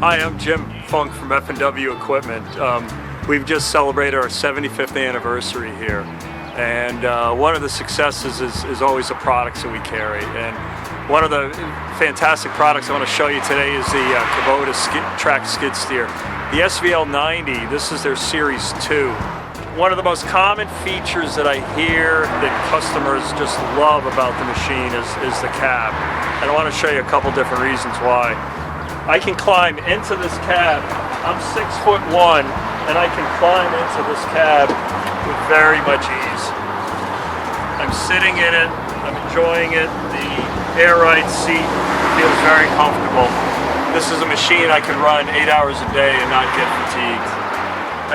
Hi, I'm Jim Funk from F&W Equipment. We've just celebrated our 75th anniversary here, and one of the successes is always the products that we carry. And one of the fantastic products I want to show you today is the Kubota track skid steer. The SVL 90, this is their Series 2. One of the most common features that I hear that customers just love about the machine is the cab. And I want to show you a couple different reasons why. I can climb into this cab. I'm 6'1", and I can climb into this cab with very much ease. I'm sitting in it, I'm enjoying it. The air ride seat feels very comfortable. This is a machine I can run 8 hours a day and not get fatigued.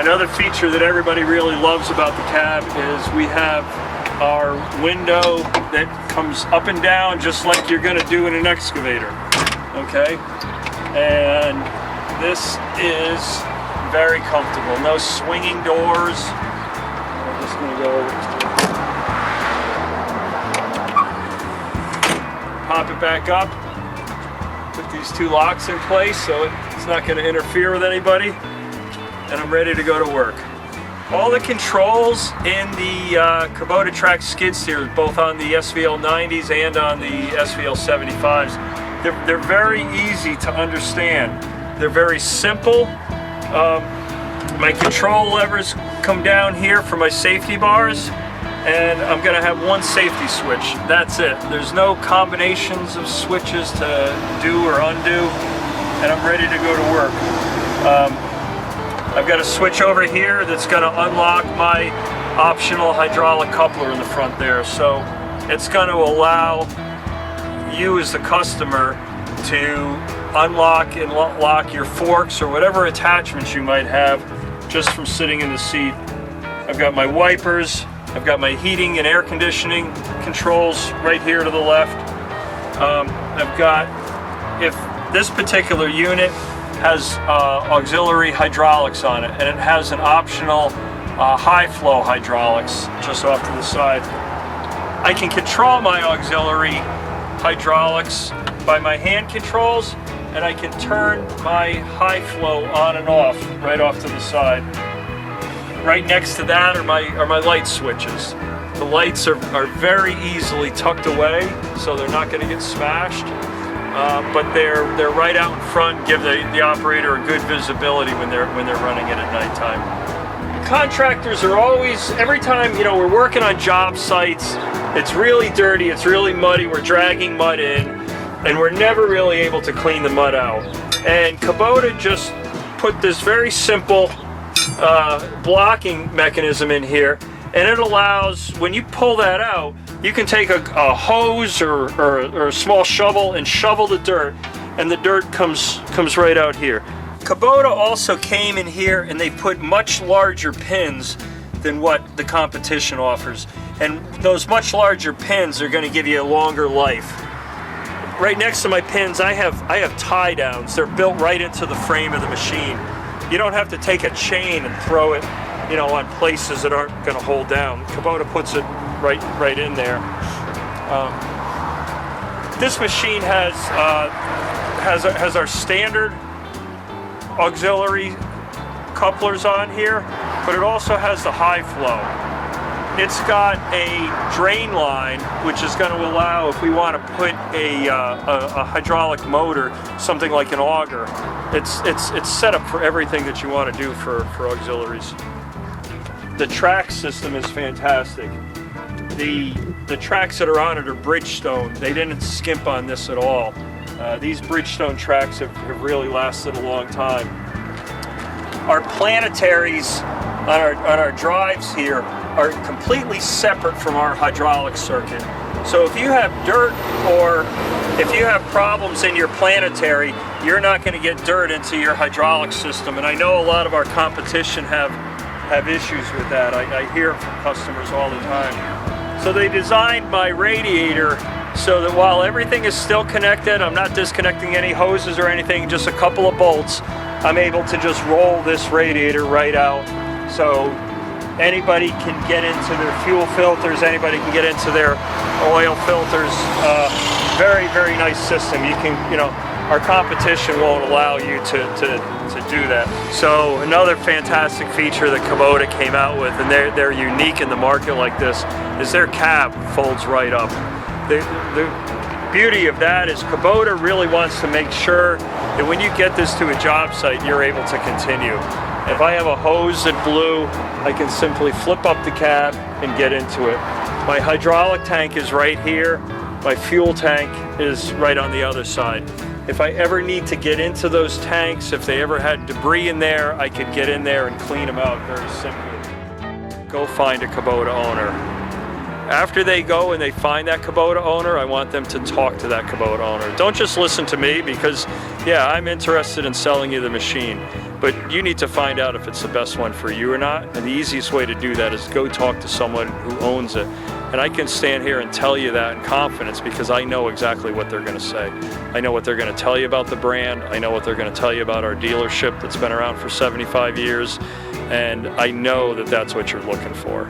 Another feature that everybody really loves about the cab is we have our window that comes up and down just like you're going to do in an excavator. Okay? And this is very comfortable. No swinging doors. I'm just going to go pop it back up. Put these two locks in place so it's not going to interfere with anybody. And I'm ready to go to work. All the controls in the Kubota track skid steers, both on the SVL 90s and on the SVL 75s, they're very easy to understand. They're very simple. My control levers come down here for my safety bars, and I'm going to have one safety switch. That's it. There's no combinations of switches to do or undo, and I'm ready to go to work. I've got a switch over here that's going to unlock my optional hydraulic coupler in the front there. So it's going to allow you as the customer to unlock and lock your forks or whatever attachments you might have just from sitting in the seat. I've got my wipers, I've got my heating and air conditioning controls right here to the left. I've got, if this particular unit has auxiliary hydraulics on it, and it has an optional high flow hydraulics just off to the side. I can control my auxiliary hydraulics by my hand controls, and I can turn my high flow on and off right off to the side. Right next to that are my light switches. The lights are very easily tucked away, so they're not going to get smashed. But they're right out in front, give the operator a good visibility when they're running it at nighttime. Contractors are always, every time we're working on job sites, it's really dirty, it's really muddy, we're dragging mud in, and we're never really able to clean the mud out. And Kubota just put this very simple blocking mechanism in here, and it allows, when you pull that out, you can take a hose or a small shovel and shovel the dirt, and the dirt comes right out here. Kubota also came in here and they put much larger pins than what the competition offers. And those much larger pins are going to give you a longer life. Right next to my pins, I have tie downs. They're built right into the frame of the machine. You don't have to take a chain and throw it on places that aren't going to hold down. Kubota puts it right in there. This machine has our standard auxiliary couplers on here, but it also has the high flow. It's got a drain line, which is going to allow, if we want to put a hydraulic motor, something like an auger, it's set up for everything that you want to do for auxiliaries. The track system is fantastic. The tracks that are on it are Bridgestone. They didn't skimp on this at all. These Bridgestone tracks have really lasted a long time. Our planetaries on our drives here are completely separate from our hydraulic circuit. So if you have dirt or if you have problems in your planetary, you're not going to get dirt into your hydraulic system. And I know a lot of our competition have issues with that. I hear from customers all the time. So they designed my radiator so that while everything is still connected, I'm not disconnecting any hoses or anything, just a couple of bolts, I'm able to just roll this radiator right out. So anybody can get into their fuel filters, anybody can get into their oil filters. Very, very nice system. You can, our competition won't allow you to do that. So another fantastic feature that Kubota came out with, and they're unique in the market like this, is their cab folds right up. The beauty of that is Kubota really wants to make sure that when you get this to a job site, you're able to continue. If I have a hose that blew, I can simply flip up the cab and get into it. My hydraulic tank is right here. My fuel tank is right on the other side. If I ever need to get into those tanks, if they ever had debris in there, I could get in there and clean them out very simply. Go find a Kubota owner. After they go and they find that Kubota owner, I want them to talk to that Kubota owner. Don't just listen to me because, yeah, I'm interested in selling you the machine, but you need to find out if it's the best one for you or not. And the easiest way to do that is go talk to someone who owns it. And I can stand here and tell you that in confidence because I know exactly what they're going to say. I know what they're going to tell you about the brand. I know what they're going to tell you about our dealership that's been around for 75 years. And I know that that's what you're looking for.